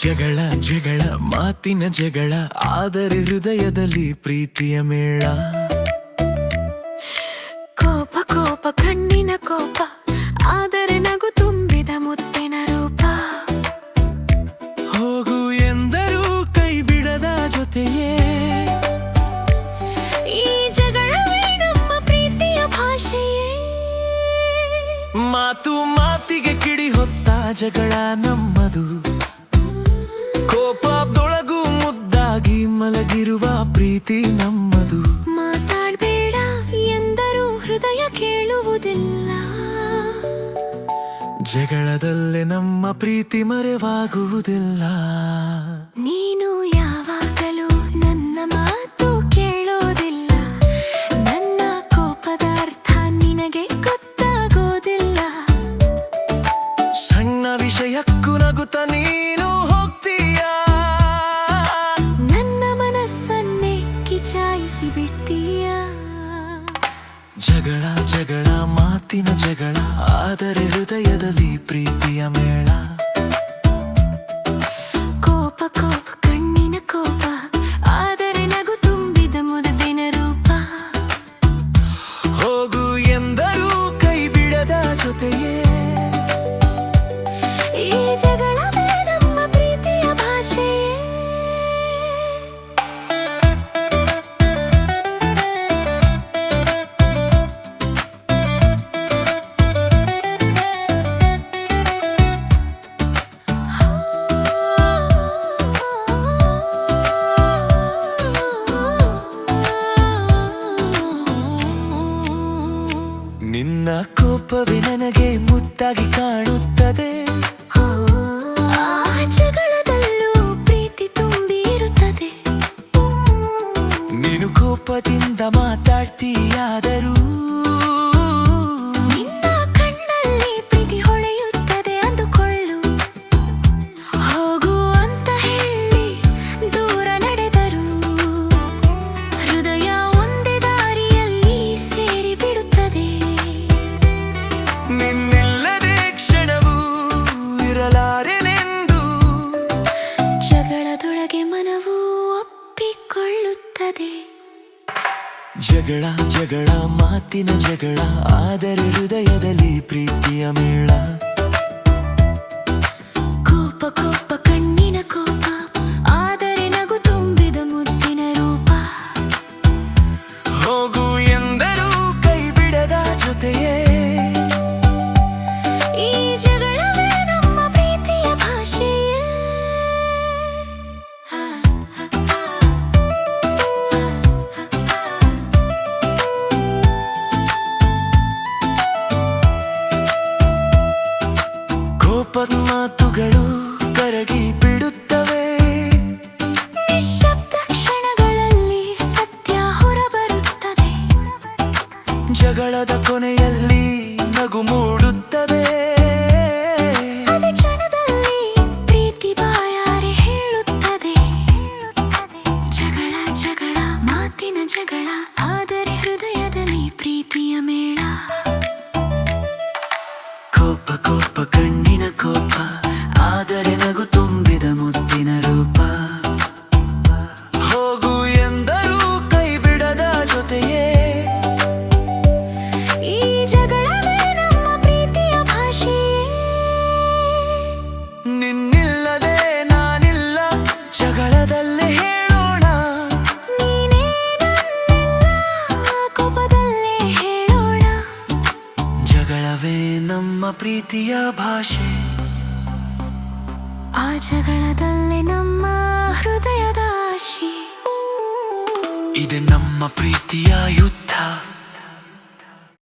ಜಗಳ ಜಗಳ ಮಾತಿನ ಜಗಳ, ಆದರೆ ಹೃದಯದಲ್ಲಿ ಪ್ರೀತಿಯ ಮೇಳ. ಕೋಪ ಕೋಪ ಕಣ್ಣಿನ ಕೋಪ, ಆದರೆ ನಗು ತುಂಬಿದ ಮುತ್ತಿನ ರೂಪ. ಹೋಗು ಎಂದರೂ ಕೈ ಬಿಡದ ಜೊತೆಯೇ, ಈ ಜಗಳವೇ ನಮ್ಮ ಪ್ರೀತಿಯ ಭಾಷೆಯೇ. ಮಾತು ಮಾತಿಗೆ ಕಿಡಿ ಹೊತ್ತ ಜಗಳ ನಮ್ಮದು, ಕೋಪದೊಳಗೂ ಮುದ್ದಾಗಿ ಮಲಗಿರುವ ಪ್ರೀತಿ ನಮ್ಮದು. ಮಾತಾಡ್ಬೇಡ ಎಂದರೂ ಹೃದಯ ಕೇಳುವುದಿಲ್ಲ, ಜಗಳದಲ್ಲೇ ನಮ್ಮ ಪ್ರೀತಿ ಮರೆವಾಗುವುದಿಲ್ಲ. ನೀನು ಯಾವಾಗಲೂ ನನ್ನ ಮಾತು ಕೇಳೋದಿಲ್ಲ, ನನ್ನ ಕೋಪದ ಅರ್ಥ ನಿನಗೆ ಗೊತ್ತಾಗೋದಿಲ್ಲ. ಸಣ್ಣ ವಿಷಯಕ್ಕೂ ನಗುತ್ತ ನೀನು ಹೋಗ್ತೀಯ, ನನ್ನ ಮನಸ್ಸನ್ನೇ ಕಿಚಾಯಿಸಿ ಬಿಡ್ತೀಯ. ಜಗಳ ಜಗಳ ಮಾತಿನ ಜಗಳ, ಆದರೆ ಹೃದಯದಲ್ಲಿ ಪ್ರೀತಿಯ ಮೇಳ. ಕೋಪ ಕೋಪ ಕಣ್ಣಿನ ಕೋಪ, ಆದರೆ ನಗು ತುಂಬಿದ ಮುದಿನ ರೂಪ. ಹೋಗು ಎಂದರೂ ಕೈ ಬಿಡದ ಜೊತೆಯೇ, ಈ ಜಗಳವೇ ನಮ್ಮ ಪ್ರೀತಿಯ ಭಾಷೆಯೇ. ನಿನ್ನ ಕೋಪವೇ ನನಗೆ ಮುದ್ದಾಗಿ ಕಾಣುತ್ತದೆ, ಆ ಜಗಳದಲ್ಲೂ ಪ್ರೀತಿ ತುಂಬಿ ಇರುತ್ತದೆ. ನೀನು ಕೋಪದಿಂದ ಮಾತಾಡ್ತೀಯಾದರೂ, ನಿನ್ನ ಕಣ್ಣಲ್ಲಿ ಪ್ರೀತಿ ಹೊಳೆಯುತ್ತದೆ ಅಂದುಕೊಳ್ಳು. ಹೋಗು ಅಂತ ಹೇಳಿ ದೂರ ನಡೆದರು, ಹೃದಯ ಒಂದೇ ದಾರಿಯಲ್ಲಿ ಸೇರಿ ಬಿಡುತ್ತದೆ. ನಿನ್ನಿಲ್ಲದೆ ಕ್ಷಣವೂ ಇರಲಾರೆನೆಂದು, ಜಗಳದೊಳಗೆ ಮನವು ಒಪ್ಪಿಕೊಳ್ಳುತ್ತದೆ. ಜಗಳ ಜಗಳ ಮಾತಿನ ಜಗಳ, ಆದರೆ ಹೃದಯದಲ್ಲಿ ಪ್ರೀತಿಯ ಮೇಳ. ಕೋಪ ಕೋಪ ಕಣ್ಣಿನ ಕೋಪ, ಆದರೆ ನಗು ತುಂಬಿದ ಮುದ್ದಿನ ರೂಪ. ಹೋಗು ಎಂದರೂ ಕೈ ಬಿಡದ ಜೊತೆಯೇ, ಈ ಜಗಳವೇ ನಮ್ಮ ಪ್ರೀತಿಯ ಭಾಷೆಯೇ. ಕೋಪದ ಮಾತುಗಳು ಕರಗಿ ಬಿಡುತ್ತವೆ, ನಿಶ್ಶಬ್ದ ಕ್ಷಣಗಳಲ್ಲಿ ಸತ್ಯ ಹೊರಬರುತ್ತದೆ. ಜಗಳದ ಕೊನೆಯಲ್ಲಿ ನಗು ಮೂಡುತ್ತದೆ. ಅದೇ ಕ್ಷಣದಲ್ಲಿ ಪ್ರೀತಿ ಬಾಯಾರಿ ಹೇಳುತ್ತದೆ. ಜಗಳ ಜಗಳ ಮಾತಿನ ಜಗಳ, ಆದರೆ ಹೃದಯದಲ್ಲಿ ಪ್ರೀತಿಯ ಮೇಳ. ಕೋಪ ಕೋಪ ಕಣ್ಣಿನ ಕೋಪ, ಆದರೆ ನಗು ತುಂಬಿದ ಮುತ್ತಿನ ರೂಪ. ಹೋಗು ಎಂದರೂ ಕೈ ಬಿಡದ ಜೊತೆಯೇ, ಈ ಜಗಳವೇ ನಮ್ಮ ಪ್ರೀತಿಯ ಭಾಷೆಯೇ. ನಿನ್ನಿಲ್ಲದೆ ನಾನಿಲ್ಲ, ಜಗಳದಲ್ಲೇ ಹೇಳೋಣ. ನೀನೇ ನನ್ನೆಲ್ಲ, ಕೋಪದಲ್ಲೇ ಹೇಳೋಣ. ಜಗಳವೇ ನಮ್ಮ ಪ್ರೀತಿಯ ಭಾಷೆ, ಆ ಜಗಳದಲ್ಲೇ ನಮ್ಮ ಹೃದಯದ ಆಶೆ. ಇದು ನಮ್ಮ ಪ್ರೀತಿಯ ಯುದ್ಧ.